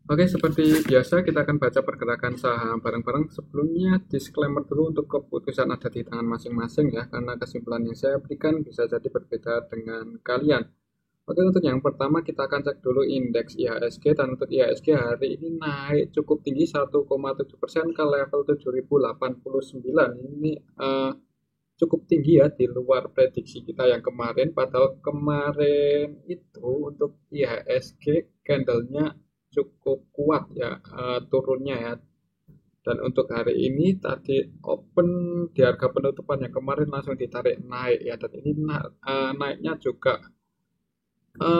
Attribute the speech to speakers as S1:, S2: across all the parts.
S1: Oke, seperti biasa kita akan baca pergerakan saham bareng-bareng. Sebelumnya disclaimer dulu untuk keputusan ada di tangan masing-masing ya, karena kesimpulan yang saya berikan bisa jadi berbeda dengan kalian. Oke, untuk yang pertama kita akan cek dulu indeks IHSG, dan untuk IHSG hari ini naik cukup tinggi 1,7% ke level 7.089. Ini cukup tinggi ya, di luar prediksi kita yang kemarin. Padahal kemarin itu untuk IHSG candlenya cukup kuat ya, turunnya ya. Dan untuk hari ini tadi open di harga penutupan yang kemarin langsung ditarik naik ya, dan ini naiknya juga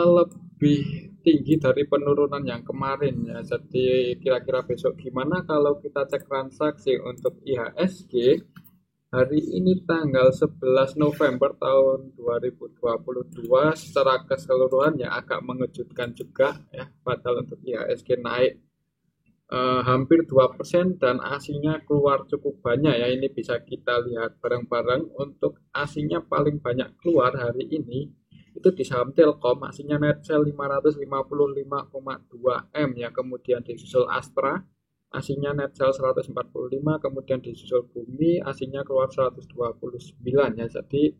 S1: lebih tinggi dari penurunan yang kemarin ya. Jadi kira-kira besok gimana kalau kita cek transaksi untuk IHSG hari ini tanggal 11 November tahun 2022, secara keseluruhan ya agak mengejutkan juga ya. Padahal untuk IHSG naik hampir 2% dan asingnya keluar cukup banyak ya. Ini bisa kita lihat bareng-bareng. Untuk asingnya paling banyak keluar hari ini itu di saham Telkom, asingnya net sell 555,2 M ya. Kemudian disusul Astra, asingnya net sell 145, kemudian disusul Bumi, asingnya keluar 129 ya. Jadi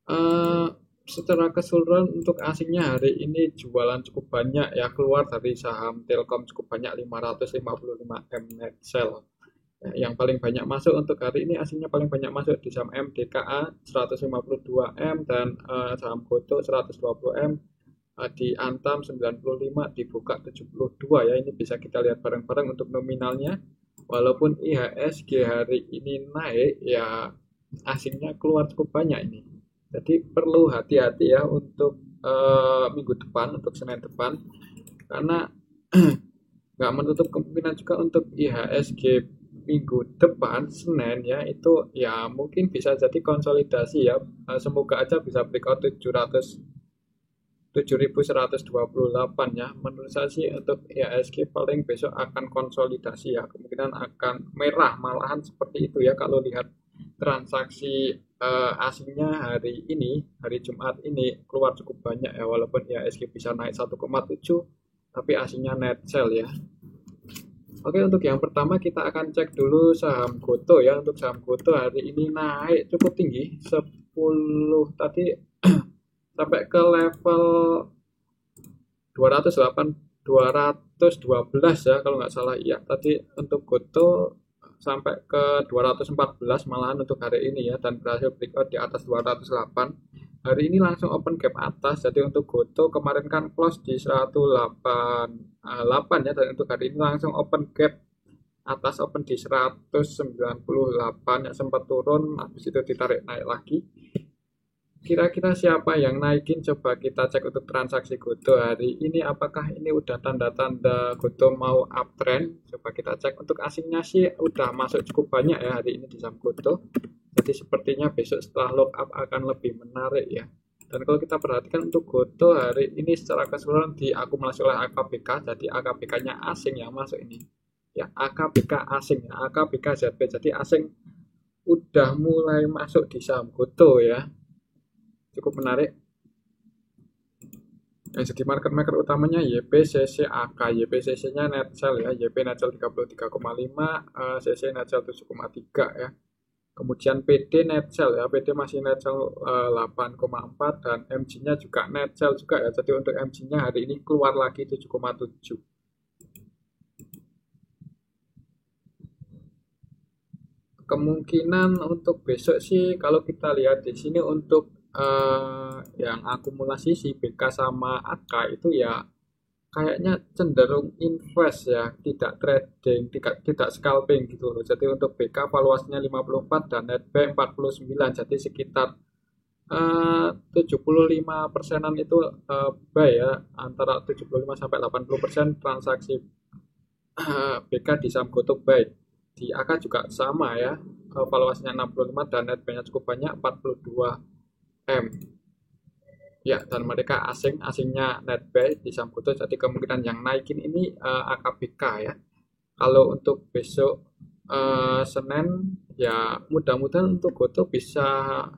S1: eh, secara keseluruhan untuk asingnya hari ini jualan cukup banyak ya, keluar dari saham Telkom cukup banyak, 555 M net sell. Ya, yang paling banyak masuk untuk hari ini asingnya paling banyak masuk di saham MDKA 152 M, dan saham Goto 120 M, di Antam 95, dibuka 72 ya. Ini bisa kita lihat bareng-bareng untuk nominalnya. Walaupun IHSG hari ini naik ya, asingnya keluar cukup banyak ini. Jadi perlu hati-hati ya untuk minggu depan, untuk Senin depan, karena nggak menutup kemungkinan juga untuk IHSG minggu depan Senin ya, itu ya mungkin bisa jadi konsolidasi ya. Semoga aja bisa breakout 7.128 ya. Menurut saya sih untuk IHSG paling besok akan konsolidasi ya, kemungkinan akan merah malahan seperti itu ya, kalau lihat transaksi asingnya hari ini, hari Jumat ini keluar cukup banyak ya. Walaupun IHSG bisa naik 1,7, tapi asingnya net sell ya. Oke, untuk yang pertama kita akan cek dulu saham Goto ya. Untuk saham Goto hari ini naik cukup tinggi, 10 tadi sampai ke level 208, 212 ya kalau nggak salah ya. Tadi untuk Goto sampai ke 214 malahan untuk hari ini ya, dan berhasil breakout di atas 208. Hari ini langsung open gap atas. Jadi untuk Goto kemarin kan close di 188 ya, dan untuk hari ini langsung open gap atas, open di 198 ya, sempat turun habis itu ditarik naik lagi. Kira-kira siapa yang naikin? Coba kita cek untuk transaksi Goto hari ini. Apakah ini udah tanda-tanda Goto mau uptrend? Coba kita cek. Untuk asingnya sih udah masuk cukup banyak ya hari ini di saham Goto. Jadi sepertinya besok setelah lock up akan lebih menarik ya. Dan kalau kita perhatikan untuk Goto hari ini secara keseluruhan diakumulasi oleh AKBK. Jadi AKBK-nya asing yang masuk ini. Ya, AKBK asing ya, AKBK ZB. Jadi asing udah mulai masuk di saham Goto ya. Cukup menarik. Yang jadi market maker utamanya YPCCAK. YPCC-nya net sell ya, YP net sell 33,5, CC net sell 7,3 ya. Kemudian PD net sell ya, PD masih net sell 8,4, dan MG-nya juga net sell juga ya. Jadi untuk MG-nya hari ini keluar lagi 7,7. Kemungkinan untuk besok sih kalau kita lihat di sini untuk yang akumulasi si BK sama AK itu ya kayaknya cenderung invest ya, tidak trading, tidak scalping gitu loh. Jadi untuk BK valuasinya 54 dan netback 49, jadi sekitar 75%-an itu buy ya, antara 75 sampai 80% transaksi BK di saham Goto buy. Di AK juga sama ya, valuasinya 65 dan netbacknya cukup banyak, 42 M ya. Dan mereka asingnya netbuy di saham Goto, jadi kemungkinan yang naikin ini AKBK ya. Kalau untuk besok Senin ya, mudah-mudahan untuk Goto bisa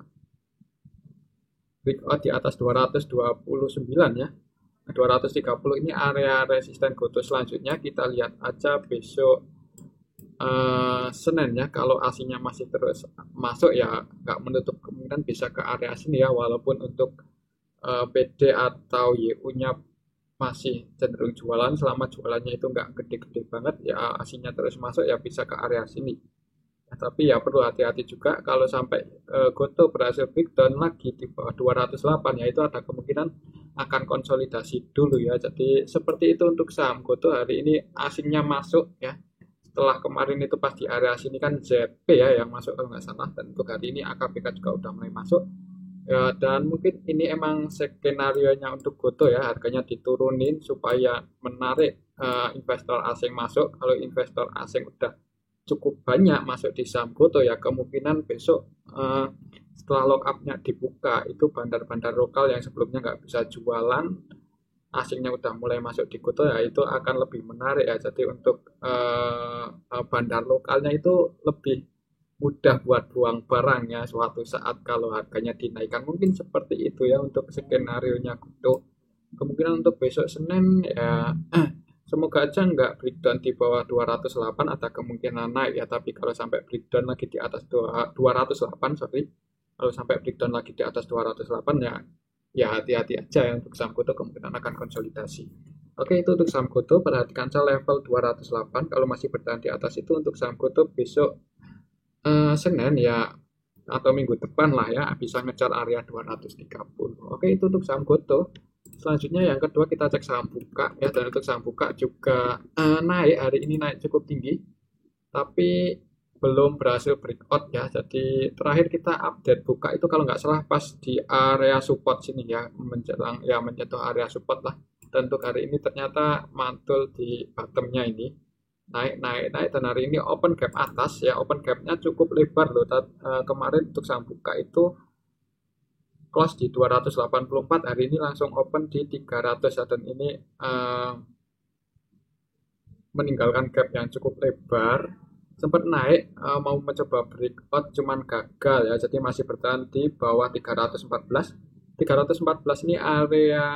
S1: breakout di atas 229 ya. 230 ini area resisten GoTo selanjutnya. Kita lihat aja besok Senin ya, kalau aslinya masih terus masuk ya nggak menutup kemungkinan bisa ke area sini ya, walaupun untuk PD atau YU-nya masih cenderung jualan. Selama jualannya itu nggak gede-gede banget ya, aslinya terus masuk ya bisa ke area sini. Nah, tapi ya perlu hati-hati juga kalau sampai GoTo berhasil breakdown lagi di bawah 208 ya, itu ada kemungkinan akan konsolidasi dulu ya. Jadi seperti itu untuk saham GoTo hari ini asingnya masuk ya. Setelah kemarin itu pas di area sini kan ZP ya yang masuk kalau nggak salah, dan untuk hari ini AKPK juga udah mulai masuk ya, dan mungkin ini emang skenario nya untuk GoTo ya, harganya diturunin supaya menarik investor asing masuk. Kalau investor asing udah cukup banyak masuk di saham GoTo ya, kemungkinan besok setelah lock up-nya dibuka itu bandar-bandar lokal yang sebelumnya nggak bisa jualan, asingnya udah mulai masuk di GoTo ya, itu akan lebih menarik ya. Jadi untuk bandar lokalnya itu lebih mudah buat buang barang ya suatu saat kalau harganya dinaikkan, mungkin seperti itu ya untuk skenario nya GoTo. Kemungkinan untuk besok Senin ya semoga aja nggak breakdown di bawah 208, ada kemungkinan naik ya, tapi kalau sampai breakdown lagi di atas 208, sorry, kalau sampai breakdown lagi di atas 208 ya hati-hati aja ya untuk saham GoTo, kemungkinan akan konsolidasi. Oke, itu untuk saham GoTo. Perhatikan saja level 208, kalau masih bertahan di atas itu untuk saham GoTo besok Senin ya atau minggu depan lah ya bisa ngejar area 230. Oke, itu untuk saham GoTo. Selanjutnya yang kedua kita cek saham Buka ya, dan untuk saham Buka juga naik hari ini, naik cukup tinggi tapi belum berhasil breakout ya. Jadi terakhir kita update Buka itu kalau nggak salah pas di area support sini ya, menjelang ya menyentuh area support lah. Dan untuk hari ini ternyata mantul di bottomnya ini, naik dan hari ini open gap atas ya, open gapnya cukup lebar loh. Kemarin untuk saham Buka itu close di 284, hari ini langsung open di 300 ya, dan ini meninggalkan gap yang cukup lebar. Sempat naik mau mencoba breakout cuman gagal ya, jadi masih bertahan di bawah 314. 314 ini area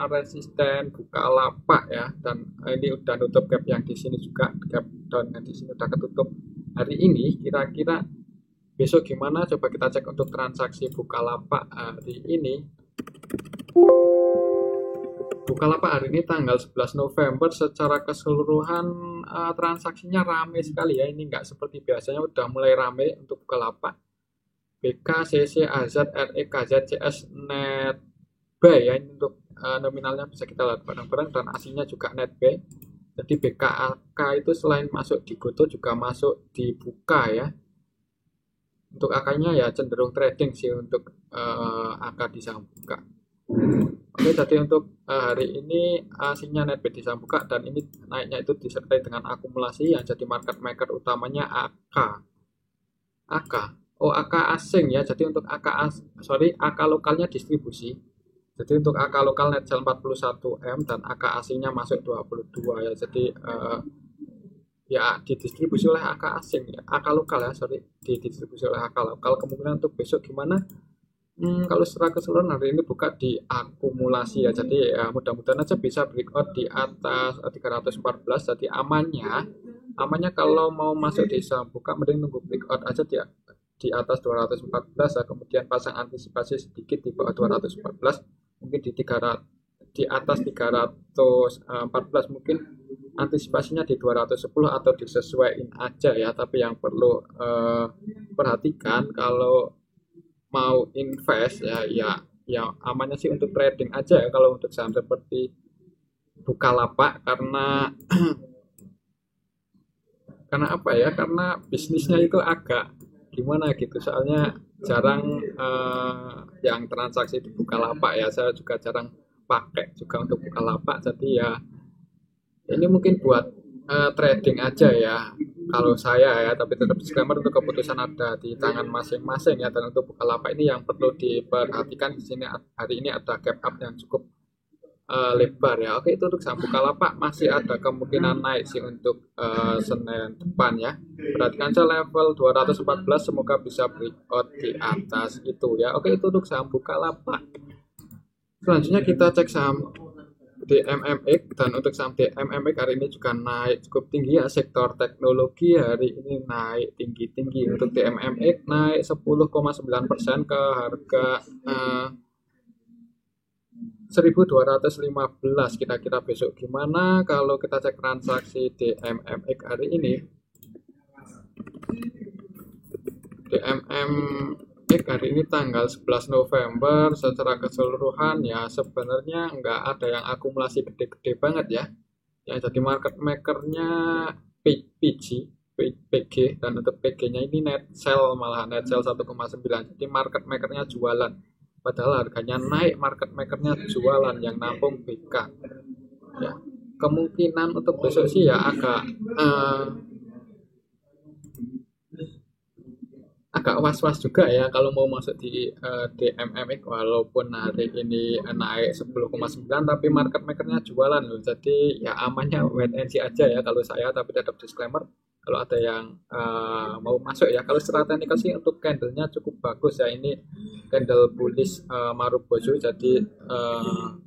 S1: resisten Bukalapak ya, dan ini udah nutup gap yang di sini juga, gap down yang di sini udah ketutup. Hari ini kira-kira besok gimana? Coba kita cek untuk transaksi Bukalapak hari ini. Bukalapak hari ini tanggal 11 November secara keseluruhan transaksinya ramai sekali ya. Ini nggak seperti biasanya, udah mulai ramai untuk Bukalapak. BK, CC, AZ, RE, KZ, CS, Net Buy ya. Ini untuk nominalnya bisa kita lihat bareng-bareng, dan aslinya juga Net Buy. Jadi BKAK itu selain masuk di GoTo juga masuk di Buka ya. Untuk AK-nya ya cenderung trading sih untuk AK di saham Buka. Oke, jadi untuk hari ini aslinya Net Buy di saham Buka, dan ini naiknya itu disertai dengan akumulasi yang jadi market maker utamanya AK. Oh, AK asing ya. Jadi untuk AK lokalnya distribusi. Jadi untuk AK lokal net sell 41M dan AK asingnya masuk 22 ya. Jadi ya didistribusi oleh AK asing ya, AK lokal ya, didistribusi oleh AK lokal. Kemungkinan untuk besok gimana? Kalau secara keseluruhan hari ini buka di akumulasi ya, jadi ya mudah-mudahan aja bisa breakout di atas 314. Jadi amannya kalau mau masuk di saham Buka mending nunggu breakout aja di atas 214 ya, kemudian pasang antisipasi sedikit di bawah 214, mungkin di atas 314 mungkin antisipasinya di 210 atau disesuaikan aja ya. Tapi yang perlu perhatikan kalau mau invest ya amannya sih untuk trading aja ya kalau untuk saham seperti Bukalapak, karena apa ya, karena bisnisnya itu agak gimana gitu, soalnya jarang yang transaksi di Bukalapak ya, saya juga jarang pakai juga untuk Bukalapak. Jadi ya ini mungkin buat trading aja ya kalau saya ya, tapi tetap disclaimer untuk keputusan ada di tangan masing-masing ya. Dan untuk Bukalapak ini yang perlu diperhatikan di sini hari ini ada gap up yang cukup lebar ya. Oke, itu untuk saham Bukalapak masih ada kemungkinan naik sih untuk Senin depan ya. Perhatikan saja level 214, semoga bisa breakout di atas itu ya. Oke, itu untuk saham Bukalapak. Selanjutnya kita cek saham DMMX, dan untuk saham DMMX hari ini juga naik cukup tinggi ya. Sektor teknologi hari ini naik tinggi-tinggi. Untuk DMMX naik 10,9% ke harga 1215. Kira-kira besok gimana kalau kita cek transaksi DMMX hari ini. DMMX hari ini tanggal 11 November secara keseluruhan ya sebenarnya nggak ada yang akumulasi gede-gede banget ya. Yang jadi market makernya PG, dan untuk PG-nya ini net sell, malah net sell 1,9. Jadi market makernya jualan. Padahal harganya naik, market makernya jualan, yang nampung BK. Ya, kemungkinan untuk besok sih ya agak was-was juga ya kalau mau masuk di DMMX, walaupun hari ini naik 10,9 tapi market makernya jualan loh. Jadi ya amannya wait and see aja ya kalau saya, tapi tetap disclaimer kalau ada yang mau masuk ya. Kalau secara teknikal sih untuk candlenya cukup bagus ya, ini candle bullish Marubozu, jadi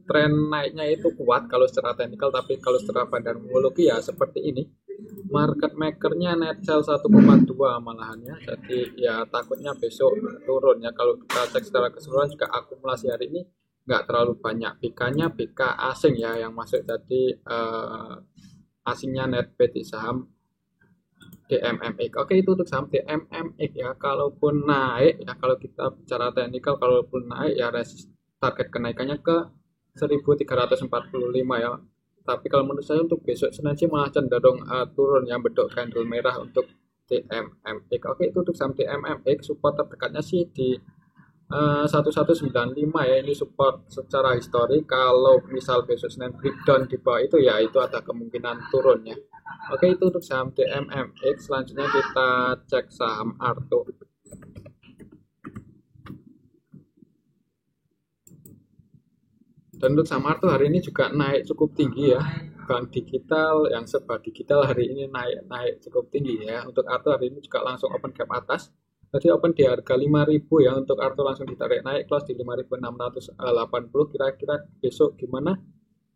S1: tren naiknya itu kuat kalau secara teknikal, tapi kalau secara fundamentologi ya seperti ini. Market makernya net sell 1,2 malahannya, jadi ya takutnya besok turun ya. Kalau kita cek secara keseluruhan juga akumulasi hari ini nggak terlalu banyak, BK-nya BK asing ya yang masuk, jadi asingnya net B di saham DMMX. Oke, itu untuk saham DMMX ya. Kalaupun naik ya, kalau kita bicara teknikal, kalaupun naik ya target kenaikannya ke 1345 ya. Tapi kalau menurut saya untuk besok Senin sih malah cenderung turun ya, bedok candle merah untuk DMMX. Oke, itu untuk saham DMMX. Support terdekatnya sih di 1195 ya, ini support secara histori. Kalau misal besok Senin breakdown di bawah itu ya itu ada kemungkinan turun ya. Oke, itu untuk saham DMMX. Selanjutnya kita cek saham Arto. Dan untuk saham Arto hari ini juga naik cukup tinggi ya. Bank digital yang serba digital hari ini naik cukup tinggi ya. Untuk Arto hari ini juga langsung open gap atas. Tadi open di harga 5.000 ya, untuk Arto langsung ditarik naik, close di 5.680. Kira-kira besok gimana?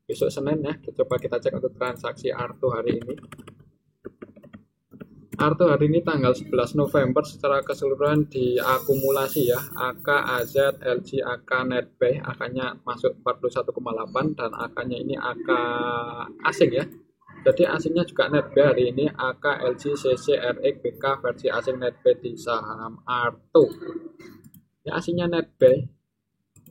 S1: Besok Senin ya, coba kita cek untuk transaksi Arto hari ini. Arto hari ini tanggal 11 November secara keseluruhan diakumulasi ya, AK, AZ, LG, AK, Netbuy, AK-nya masuk 41,8 dan AK-nya ini AK asing ya. Jadi asingnya juga Netbuy hari ini, AK, LG, CC, RX, BK versi asing Netbuy di saham Arto. Ya asingnya Netbuy,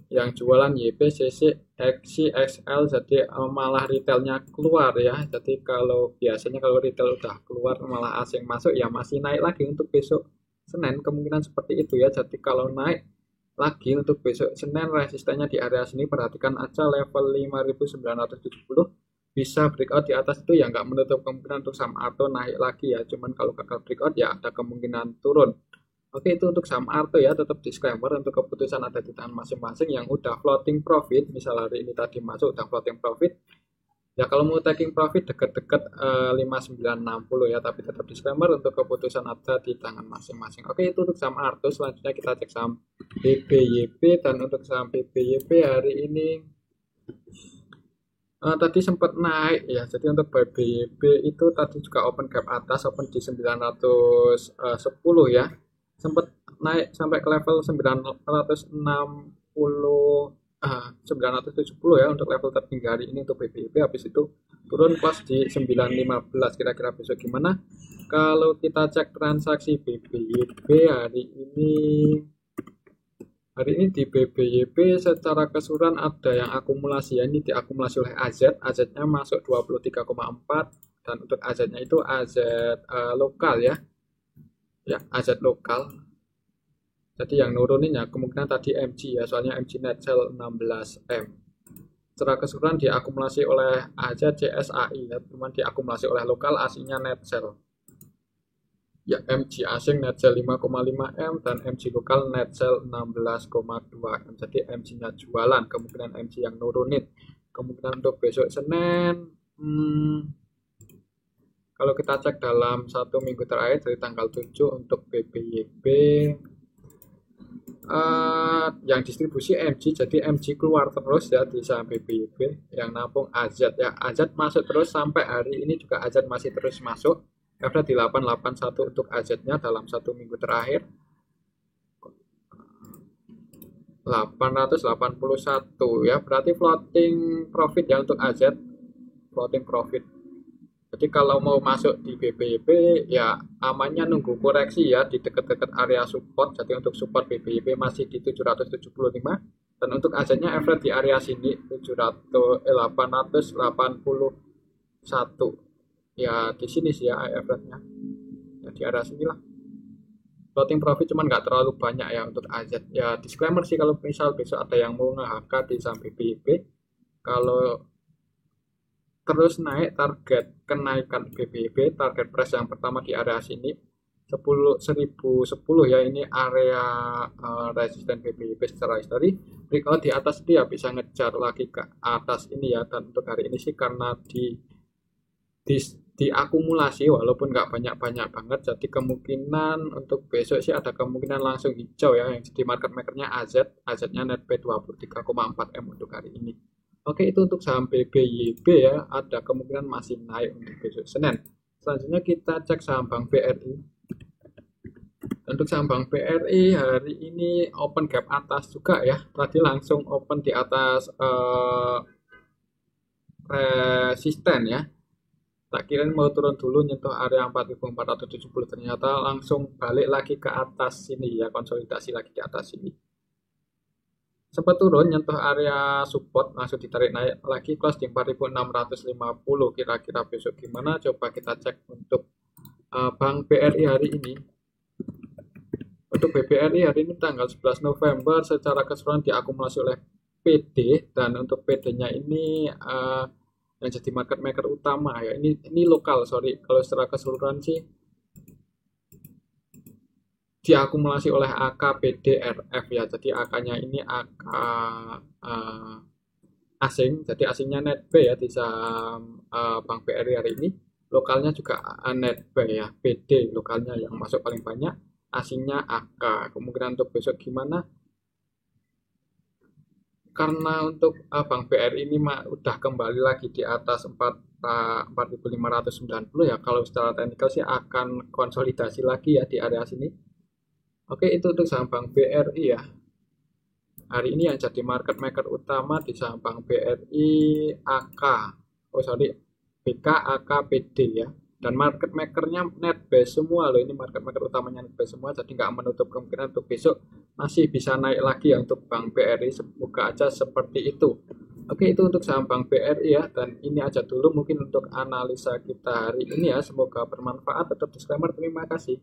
S1: yang jualan YP, CC, XC, XL, jadi malah retailnya keluar ya. Jadi kalau biasanya kalau retail udah keluar malah asing masuk ya masih naik lagi untuk besok Senin, kemungkinan seperti itu ya. Jadi kalau naik lagi untuk besok Senin, resistennya di area sini, perhatikan aja level 5.970, bisa breakout di atas itu ya nggak menutup kemungkinan untuk saham Arto naik lagi ya. Cuman kalau gagal breakout ya ada kemungkinan turun. Oke, itu untuk saham Arto ya, tetap disclaimer untuk keputusan ada di tangan masing-masing. Yang udah floating profit, misal hari ini tadi masuk udah floating profit, ya kalau mau taking profit deket-deket 5960 ya, tapi tetap disclaimer untuk keputusan ada di tangan masing-masing. Oke, itu untuk saham Arto. Selanjutnya kita cek saham BBYP, dan untuk saham BBYP hari ini tadi sempat naik ya. Jadi untuk BBYP itu tadi juga open gap atas, open di 910 ya, sempat naik sampai ke level 970 ya untuk level tertinggi hari ini untuk BBYP. Habis itu turun pas di 915. Kira-kira besok gimana? Kalau kita cek transaksi BBYP hari ini di BBYP secara keseluruhan ada yang akumulasi ya, ini diakumulasi oleh AZ. AZ-nya masuk 23,4, dan untuk AZ-nya itu AZ lokal ya. Ya, AZ lokal. Jadi yang nurunin ya kemungkinan tadi MG ya, soalnya MG net sell 16M. Secara keseluruhan diakumulasi oleh AZ, CSAI ya, cuman diakumulasi oleh lokal, aslinya net sell. Ya, MG asing net sell 5,5M dan MG lokal net sell 16,2M. Jadi MG-nya jualan, kemungkinan MG yang nurunin. Kemungkinan untuk besok Senin, kalau kita cek dalam 1 minggu terakhir dari tanggal 7 untuk BBYP, yang distribusi MG, jadi MG keluar terus ya di saham BBYB, yang nampung AZ ya, AZ masuk terus sampai hari ini juga AZ masih terus masuk, average di 881 untuk AZ-nya dalam 1 minggu terakhir, 881 ya, berarti floating profit ya untuk AZ, floating profit. Jadi kalau mau masuk di BBYB ya amannya nunggu koreksi ya di dekat-dekat area support. Jadi untuk support BBYB masih di 775 dan untuk AZ-nya average di area sini 881 ya, di sini sih ya average-nya ya, di area sini lah. Floating profit cuman nggak terlalu banyak ya untuk AZ ya. Disclaimer sih kalau misal besok ada yang mau nge-HK di saham BBYB, kalau terus naik target kenaikan BBYB, target price yang pertama di area sini 1010 ya, ini area resisten BBYB secara histori. Kalau di atas dia bisa ngejar lagi ke atas ini ya, dan untuk hari ini sih karena diakumulasi walaupun nggak banyak-banyak banget, jadi kemungkinan untuk besok sih ada kemungkinan langsung hijau ya, yang di market makernya AZ-nya net P 23,4 M untuk hari ini. Oke, itu untuk saham BBYB ya, ada kemungkinan masih naik untuk besok Senin. Selanjutnya kita cek saham Bank BRI. Untuk saham Bank BRI hari ini open gap atas juga ya, tadi langsung open di atas resisten ya. Tak kirain mau turun dulu nyentuh area 4470, ternyata langsung balik lagi ke atas sini ya, konsolidasi lagi di atas sini. Sempat turun nyentuh area support, langsung ditarik naik lagi close di 4650. Kira-kira besok gimana? Coba kita cek untuk Bank BRI hari ini. Untuk BBRI hari ini tanggal 11 November secara keseluruhan diakumulasi oleh PD, dan untuk PD-nya ini yang jadi market maker utama ya, ini lokal, sorry, kalau secara keseluruhan sih diakumulasi oleh AKPDRF ya, jadi AK-nya ini AK asing, jadi asingnya NetB ya di saham Bank BRI hari ini, lokalnya juga NetB ya, PD lokalnya yang masuk paling banyak, asingnya AK. Kemungkinan untuk besok gimana? Karena untuk Bank BRI ini udah kembali lagi di atas 4.590 ya, kalau secara teknikal sih akan konsolidasi lagi ya di area sini. Oke, itu untuk saham Bank BRI ya. Hari ini yang jadi market maker utama di saham Bank BRI AK, BK, AK, PD ya. Dan market makernya net base semua loh, ini market maker utamanya net base semua, jadi nggak menutup kemungkinan untuk besok masih bisa naik lagi ya untuk Bank BRI, semoga aja seperti itu. Oke, itu untuk saham Bank BRI ya, dan ini aja dulu mungkin untuk analisa kita hari ini ya, semoga bermanfaat. Tetap disclaimer, terima kasih.